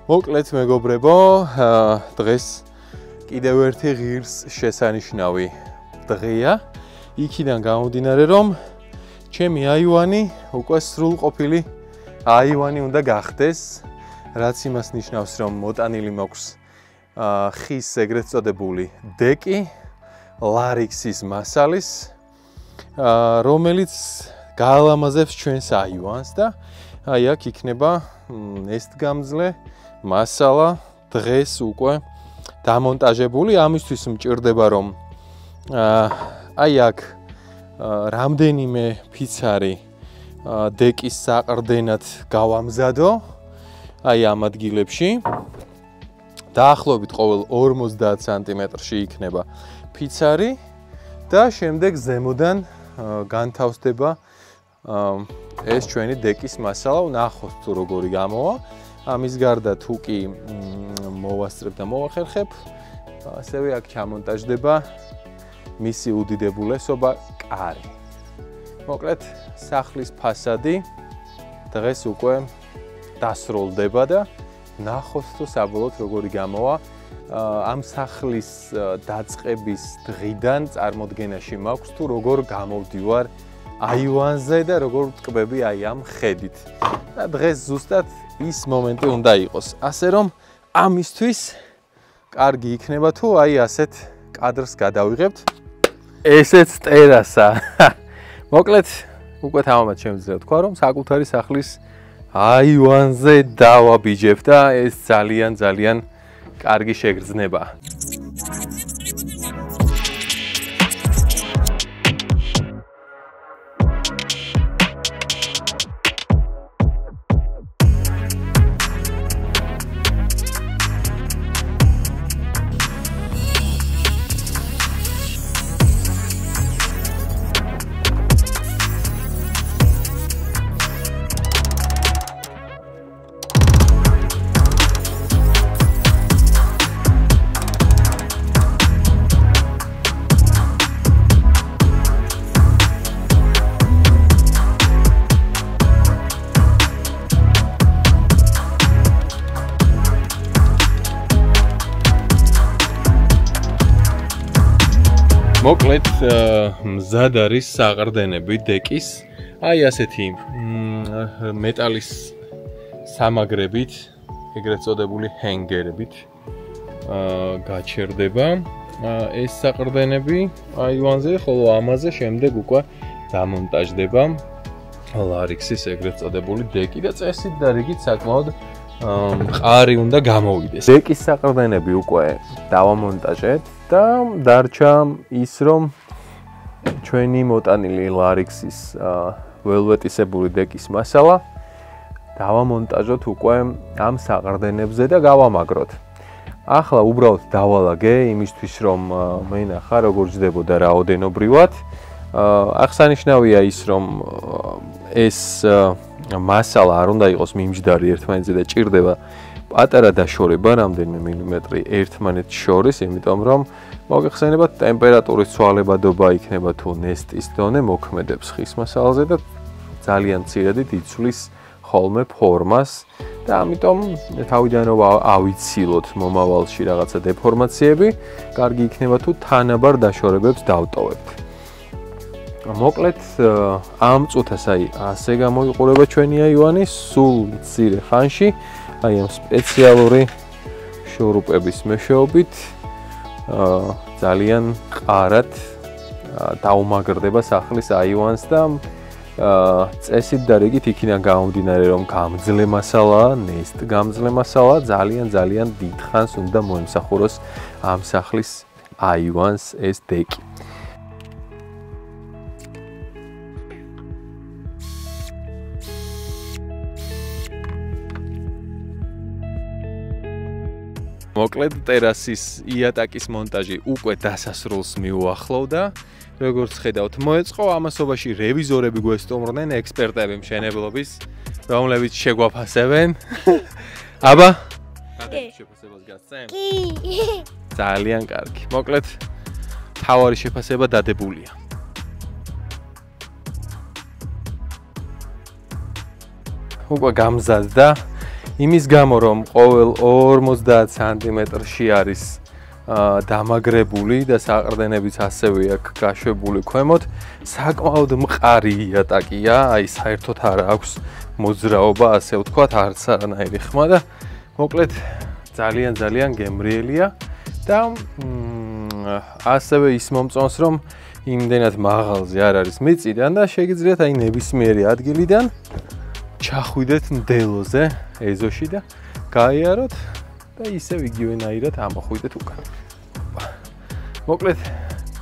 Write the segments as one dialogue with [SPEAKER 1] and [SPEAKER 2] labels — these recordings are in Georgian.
[SPEAKER 1] მოკლედ მეგობრებო, დღეს კიდევ ერთი ღირს შესანიშნავი დღეა. იქიდან გამომდინარე, რომ ჩემი აივანი უკვე სრულყოფილი აივანი უნდა გახდეს, რაც იმას ნიშნავს, რომ მოტანილი მაქვს ხის ეგრეთ წოდებული დეკი, ლარიქსის მასალის, რომელიც გაალამაზებს ჩვენს აივანს და აი აქ იქნება ნესტგამძლე მასალა დღეს უკვე დამონტაჟებული. ამისთვის მჭირდება, რომ აი აქ რამდენიმე ფიცარი დეკის საყრდენად გავამზადო აი ამ ადგილებში. დაახლოებით ყოველ 50 სანტიმეტრში იქნება ფიცარი და შემდეგ ზემოდან განთავსდება ეს ჩვენი დეკის მასალა. ვნახოთ თუ როგორი გამოვა. ამის გარდა თუ კი მოვასწრებ და მოვახერხებ, ასევე აქ ჩამონტაჟდება მისი უდიდებულესობა კარი. მოკლედ სახლის ფასადი დღეს უკვე დასრულდება და ნახოთ თუ საბოლოოდ როგორი გამოვა. ამ სახლის დაწყების დღიდან წარმოდგენაში მაქვს თუ როგორ გამოვდივარ აივანზე და როგორ ვტკბები აი ამ ხედით. და დღეს ზუსტად ის მომენტი უნდა იყოს. ასე რომ ამისთვის კარგი იქნება თუ აი ასეთ კადრს გადავიღებთ. ესეც ტერასა. მოკლედ უკვე თამამად შემიძლია თქვა, რომ საკუთარი სახლის აივანზე დავაბიჯებ და ეს ძალიან კარგი შეგრძნება. მოკლედ მზად არის საყრდენები დეკის, აი ასეთი მეტალის სამაგრებით, ეგრეთ წოდებული ჰენგერებით გაჩერდება ეს საყრდენები აივანზე, ხოლო ამაზე შემდეგ უკვე დამონტაჟდება ლარიქსის ეგრეთ წოდებული დეკი და წესით და რიგით საკმაოდ მყარი უნდა გამოვიდეს. დეკის საყრდენები უკვე დავამონტაჟეთ და დარჩა ის, რომ ჩვენი მოტანილი ლარიქსის ველვეტისებური დეკის მასალა დავამონტაჟოთ უკვე ამ საყრდენებზე და გავამაგროთ. ახლა უბრალოდ დავალაგე იმისთვის, რომ მენახა როგორ ჯდებოდა რაოდენობრივად. აღსანიშნავია ის, რომ ეს მასალა არ უნდა იყოს მიმჯდარი ერთმანეთზე და ჭირდება პატარა დაშორება რამდენიმე მილიმეტრი ერთმანეთს შორის, იმიტომ რომ მოგეხსენებათ ტემპერატურის ცვალებადობა იქნება თუ ნესტის დონე მოქმედებს ხის მასალაზე და ძალიან მცირედით იცვლის ხოლმე ფორმას და ამიტომ თავიდან რომ ავიცილოთ მომავალში რაღაცა დეფორმაციები, კარგი იქნება თუ თანაბარ დაშორებებს დავტოვებთ. მოკლედ ამ წუთას აი ასე გამოიყურება ჩვენი აივანი სულ მცირე ხანში. აი ამ სპეციალური შურუპების მეშვეობით ძალიან ყარად დაუმაგრდება სახლის აივანს და წესით და რიგით იქიდან გამომდინარე, რომ გამძლე მასალაა, ნესტგამძლე მასალა, ძალიან დიდხანს უნდა მოემსახუროს ამ სახლის აივანს ეს დეკი. მოკლედ ტერასის იატაკის მონტაჟი უკვე დასასრულს მიუახლოვდა. როგორც ხედავთ, მოეწყო ამასობაში რევიზორები გვესტუმრდნენ, ექსპერტები მშენებლობის, რომლებიც შეგვაფასებენ. აბა? კადრების შეფასებას გასცემ? კი. ძალიან კარგი. მოკლედ თავარი შეფასება დადებულია. უკვე გამზადდა იმის გამო რომ ყოველ 50 სანტიმეტრში არის დამაგრებული და საყრდენებიც ასევე აქვს გაშვებული ქვემოთ, საკმაოდ მყარი იატაკია, აი საერთოდ არ აქვს მოძრაობა, ასე ვთქვათ, არც არანაირი ხმა და მოკლედ ძალიან გემრიელია და ასევე ის მომწონს რომ იმდენად მაღალზე არ არის მიწიდან და შეგიძლიათ აი ნებისმიერი ადგილიდან ჩახვიდეთ მდელოზე, ეზოში და გაიაროთ და ისევ იგივენაირად ამოხვიდეთ უკან. მოკლედ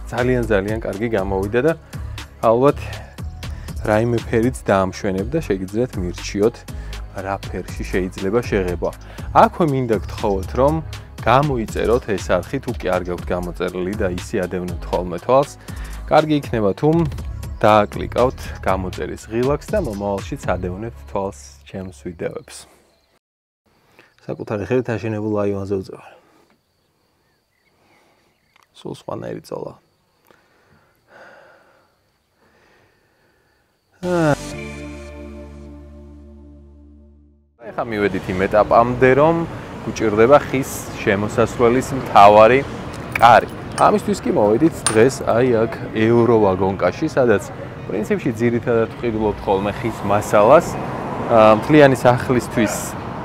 [SPEAKER 1] ძალიან კარგი გამოვიდა და ალბათ რაიმე ფერიც დაამშვენებ და შეგიძლიათ მირჩიოთ რა ფერში შეიძლება შეღება. აქვე მინდა გთხოვოთ რომ გამოიწეროთ ეს არხი თუ კი არ გაქვთ გამოწერილი და ისი ადევნებთ ხოლმე თვალს. კარგი იქნება თუ დააკლიკავთ გამოწერის ღილაკს და მომავალშიც ადევნებთ თვალს ჩემს ვიდეოებს. საკუთარი ხელით აშენებულ აივანზე ვწევარ. სულ სხვანაირი წოლა. ეხლა მივედით იმ ეტაპამდე, რომ გვჭირდება ხის შემოსასვლელის მთავარი კარი. ამისთვის კი მოვედით დღეს აი აქ ევროვაგონკაში, სადაც პრინციპში ძირითადად ვყიდულობთ ხოლმე ხის მასალას. მთლიანი სახლისთვის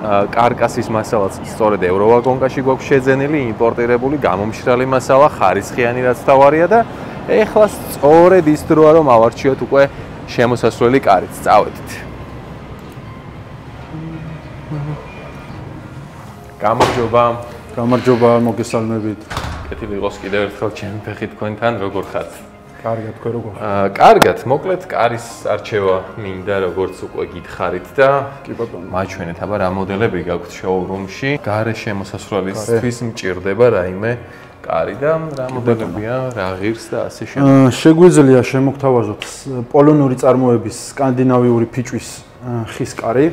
[SPEAKER 1] კარკასის მასალაც სწორედ ევროვაგონკაში გვაქვს შეძენილი, იმპორტირებული, გამომშრალი მასალა, ხარისხიანი რაც თავარია და ეხლა სწორედ ის დროა რომ ავარჩიოთ უკვე შემოსასვლელი კარით. წავედით.
[SPEAKER 2] გამარჯობა, მოგესალმებით.
[SPEAKER 1] კეთილი იყოს კიდევ ერთხელ ჩემი ფეხი თქვენთან, როგორ ხართ?
[SPEAKER 2] კარგად, თქვენ როგორ ხართ?
[SPEAKER 1] კარგად, მოკლედ კარის არჩევა მინდა, როგორც უკვე გითხარით და
[SPEAKER 2] კი ბატონო,
[SPEAKER 1] მაჩვენეთ, აბა რა მოდელები გაქვთ შოურუმში. გარე შემოსასვლელისთვის მჭირდება რაიმე კარი და რა მოდელებია, რა ღირს და ასე შემდეგ.
[SPEAKER 2] შეგვიძლია შემოგთავაზოთ პოლონური წარმოების სკანდინავიური ფიჭვის ხის კარი.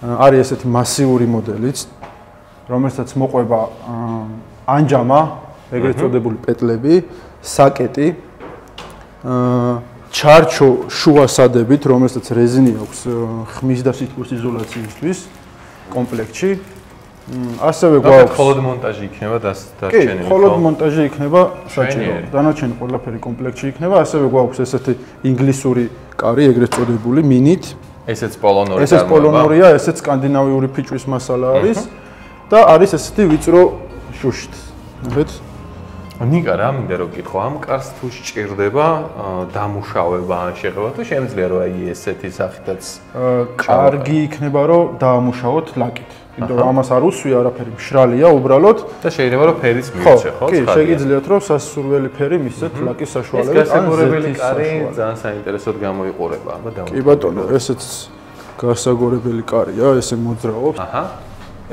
[SPEAKER 2] არის ესეთი მასიური მოდელიც, რომელსაც მოყვება ანჯამა, ეგრეთ წოდებული პეტლები, საკეტი, ჩარჩო შუა სადებით, რომელსაც რეზინი აქვს ხმის და სითბოს იზოლაციისთვის კომპლექტში. ასევე გვაქვს
[SPEAKER 1] მხოლოდ მონტაჟი იქნება დარჩენილი.
[SPEAKER 2] კი, მხოლოდ მონტაჟი იქნება საჭირო. დანარჩენი ყველაფერი კომპლექტში იქნება. ასევე გვაქვს ესეთი ინგლისური კარი, ეგრეთ წოდებული მინით.
[SPEAKER 1] ესეც პოლონური წარმოება.
[SPEAKER 2] ესეც პოლონურია, ესეც სკანდინავიური ფიჭვის მასალა არის და არის ესეთი ვიწრო შუშით. ნახეთ.
[SPEAKER 1] ნიკა რა მინდა რომ გითხო, ამ კარს თუ სჭირდება დამუშავება ან შეღება თუ შემიძლია რომ აი ესეთი სახითაც
[SPEAKER 2] კარგი იქნება რომ დაამუშავოთ ლაკით. იმიტომ რომ ამას არ უსვია არაფერი, მშრალია უბრალოდ
[SPEAKER 1] და შეიძლება რომ ფერიც მიუცე, ხო?
[SPEAKER 2] კი, შეგიძლიათ რომ სასურველი ფერი მისცეთ ლაკის საშუალებით.
[SPEAKER 1] ეს გასაგორებელი კარი ძალიან საინტერესოდ გამოიყურება, აბა
[SPEAKER 2] კი ბატონო, ესეც გასაგორებელი კარია, ესე მოძრაობს.
[SPEAKER 1] აჰა.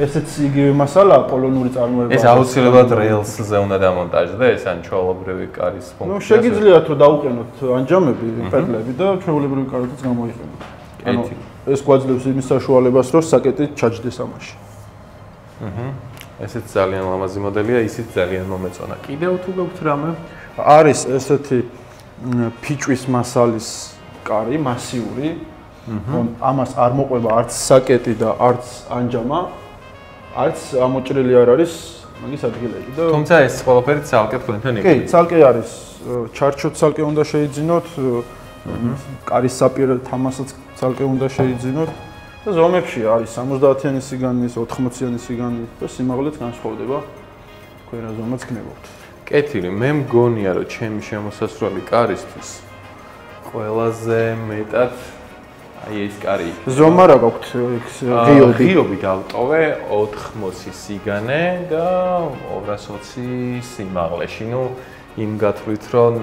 [SPEAKER 2] ესეც იგივე მასალაა პოლონური წარმოება.
[SPEAKER 1] ეს აუცილებლად რეილსზე უნდა დამონტაჟდა, ეს ან ჩვეულებრივი კარის ფუნქცია.
[SPEAKER 2] ნუ შეგიძლიათ რომ დაუყენოთ ანჯამები, პეტლები და ჩვეულებრივი კარითაც გამოიყენოთ. ანუ ეს გვაძლევს იმის საშუალებას, რომ საკეტი ჩაჯდეს ამაში.
[SPEAKER 1] ესეც ძალიან ლამაზი მოდელია, ისიც ძალიან მომეწონა. კიდევ თუ გაქვთ რამე?
[SPEAKER 2] არის ესეთი ფიჭვის მასალის კარი, მასიური. ამას არ მოყვება არც საკეტი და არც ანჯამა. არც ამოჭრილი არ არის მაგის ადგილები და
[SPEAKER 1] თუმცა ეს ყველაფერი ცალკე თქვენთან იქნება.
[SPEAKER 2] კი, ცალკე არის. ჩარჩოთ ცალკე უნდა შეიძინოთ, კარის საპირე თამასაც ცალკე უნდა შეიძინოთ და ზომებში არის 70-იანი სიგანის, 80-იანი სიგანის და სიმაღლეც განსხვავდება. თქვენ რა ზომაც გნებობთ.
[SPEAKER 1] კეთილი, მე მგონია რომ ჩემი შემოსასვლელი კარისთვის ყველაზე მეტად აი ეს კარი.
[SPEAKER 2] ზომა რა გაქვთ? ღიობი.
[SPEAKER 1] ღიობი დავტოვე 80 სიგანე და 220 სიმაღლეში. ნუ იმ გათვლით რომ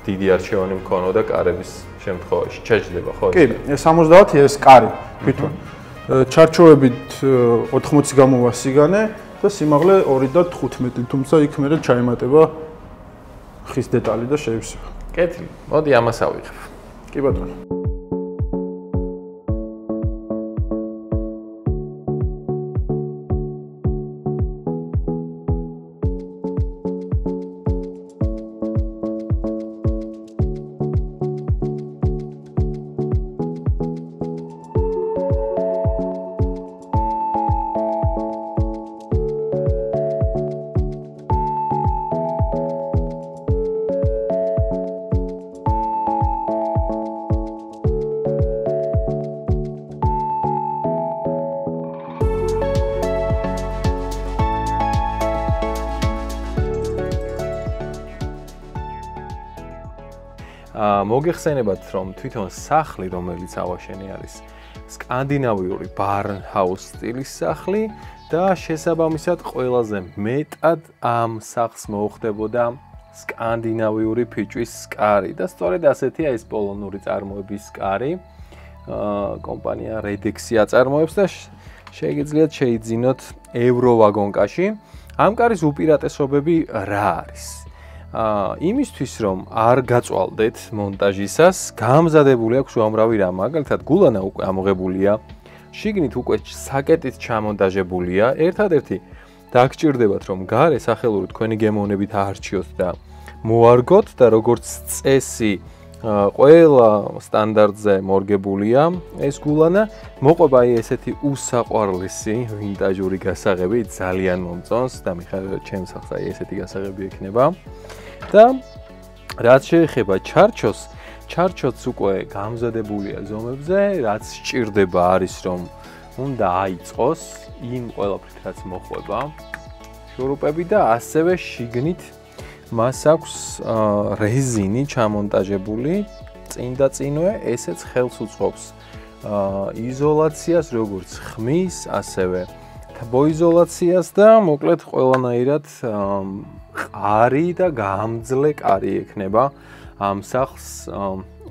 [SPEAKER 1] დიდი არჩევანი მქონოდა კარების შემთხვევაში. ჩაჯდება ხო?
[SPEAKER 2] კი, 70 ეს კარი თვითონ. ჩარჩოებით 80 გამოვა სიგანე და სიმაღლე 2 და 15, თუმცა იქ მერე ჩაემატება ხის დეტალი და შეივსება.
[SPEAKER 1] კეთილი. მოდი ამას ავიღებ.
[SPEAKER 2] კი ბატონო.
[SPEAKER 1] მოგეხსენებათ, რომ თვითონ სახლი, რომელიც ავაშენი არის სკანდინავიური barnhouse სტილის სახლი და შესაბამისად ყველაზე მეტად ამ სახლს მოუხდებოდა სკანდინავიური ფიჭვის სკარი და სწორედ ასეთია ეს პოლონური წარმოების სკარი. კომპანია Redex-ი აწარმოებს და შეგიძლიათ შეიძინოთ ევროვაგონკაში. ამ კარის უპირატესობები რა არის? იმისთვის რომ არ გაწვალდეთ მონტაჟისას, გამზადებული აქვს უამრავი რამ. მაგალითად, გულანა უკვე ამოღებულია, შიგნით უკვე საკეტით ჩამონტაჟებულია. ერთადერთი დაგჭირდებათ რომ გარე სახელური თქვენი გემოვნებით აარჩიოთ და მოარგოთ და როგორც წესი ყველა სტანდარტზე მორგებულია ეს გულანა. მოყვება აი ესეთი უსაყვარლესი ვინტაჟური გასაღები, ძალიან მომწონს და მიხარია ჩემს სახლს აი ესეთი გასაღები ექნება. და რაც შეეხება ჩარჩოს, ჩარჩოც უკვე გამზადებულია ზომებზე, რაც სჭირდება არის რომ უნდა აიწყოს იმ ყველაფრით რაც მოყვება შურუპები და ასევე შიგნით მას აქვს რეზინი ჩამონტაჟებული წინ და წინვე, ესეც ხელს უწყობს იზოლაციას, როგორც ხმის, ასევე თბოიზოლაციას და მოკლედ ყველანაირად ყარი და გამძლე კარი ექნება ამ სახლს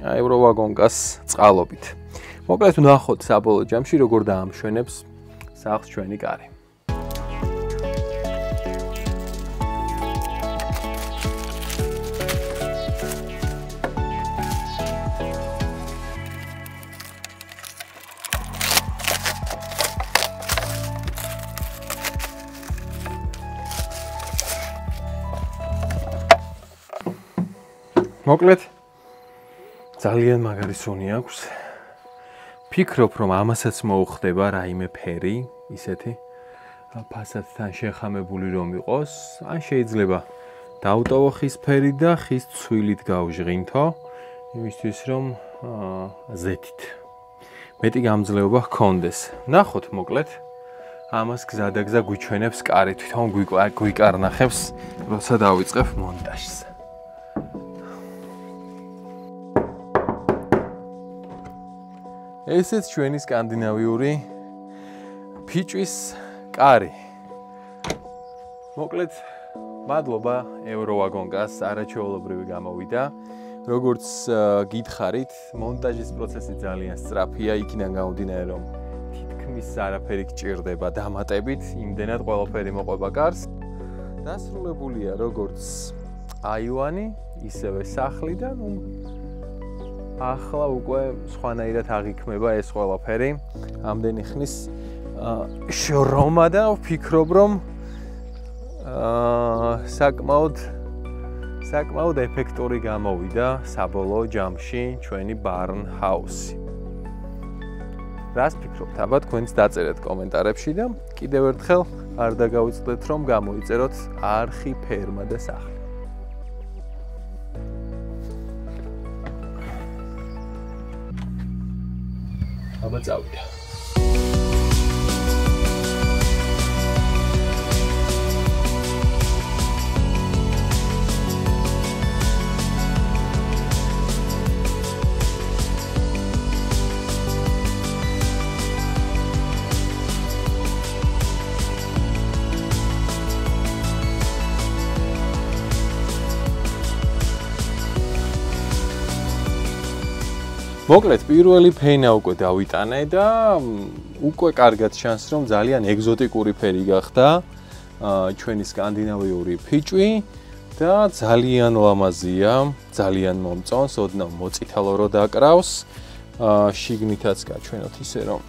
[SPEAKER 1] ევროვაგონკას წყალობით. მოკლედ ვნახოთ საბოლოო ჯამში როგორ დაამშვენებს სახლს ჩვენი კარი. მოკლედ ძალიან მაგარი სუნი აქვს. ფიქრობ რომ ამასაც მოუხდება რაიმე ფერი, ისეთი ფასადთან შეხამებული რომ იყოს, ან შეიძლება დაუტოვო ხის ფერი და ხის ცვილით გავჟღინთო, იმისთვის რომ ზეთით მეტი გამძლეობა ჰქონდეს. ნახოთ მოკლედ ამას გზადაგზა გვიჩვენებს კარი, თვითონ გვიკარნახებს, როცა დავიწყებ მონტაჟს. ესეც ჩვენი სკანდინავიური ფიჭვის კარი. მოკლედ, მადლობა ევროვაგონკას, არაჩვეულებრივი გამოვიდა. როგორც გითხარით, მონტაჟის პროცესი ძალიან სწრაფია, იქიდან გამომდინარე, რომ თითქმის არაფერი გჭირდება დამატებით, იმდენად ყველაფერი მოყვება კარს. დასრულებულია როგორც აივანი, ისევე სახლი და ახლა უკვე სხვანაირად აღიქმება ეს ყველაფერი. ამდენი ხნის შრომა და ვფიქრობ რომ საკმაოდ ეფექტური გამოვიდა საბოლოო ჯამში ჩვენი barnhouse-ი. რას ფიქრობთ? აბა თქვენც დაწერეთ კომენტარებში და კიდევ ერთხელ არ დაგავიწყდეთ რომ გამოიწეროთ არხი, ფერმა და სახლი. აბა წავიდა. მოკლედ პირველი ფენა უკვე დავიტანე და უკვე კარგად ჩანს რომ ძალიან ეგზოტიკური ფერი გახდა ჩვენი სკანდინავიური ფიჭვი და ძალიან ლამაზია, ძალიან მომწონს, ოდნავ მოწითალო რო დაკრავს. შიგნითაც გაჩვენოთ ისე რომ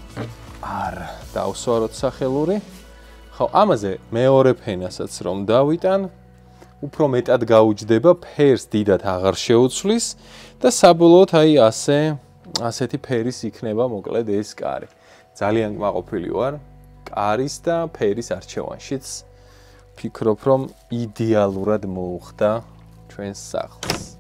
[SPEAKER 1] არ დავსვაროთ სახელური. ხო, ამაზე მეორე ფენასაც რომ დავიტან, უფრო მეტად გაუჯდება, ფერს დიდად აღარ შეუცვლის და საბოლოოდ აი ასეთი ფერის იქნება მოკლედ ეს კარი. ძალიან კმაყოფილი ვარ კარის და ფერის არჩევანშიც. ფიქრობ რომ იდეალურად მოუხდა ჩვენს სახლს.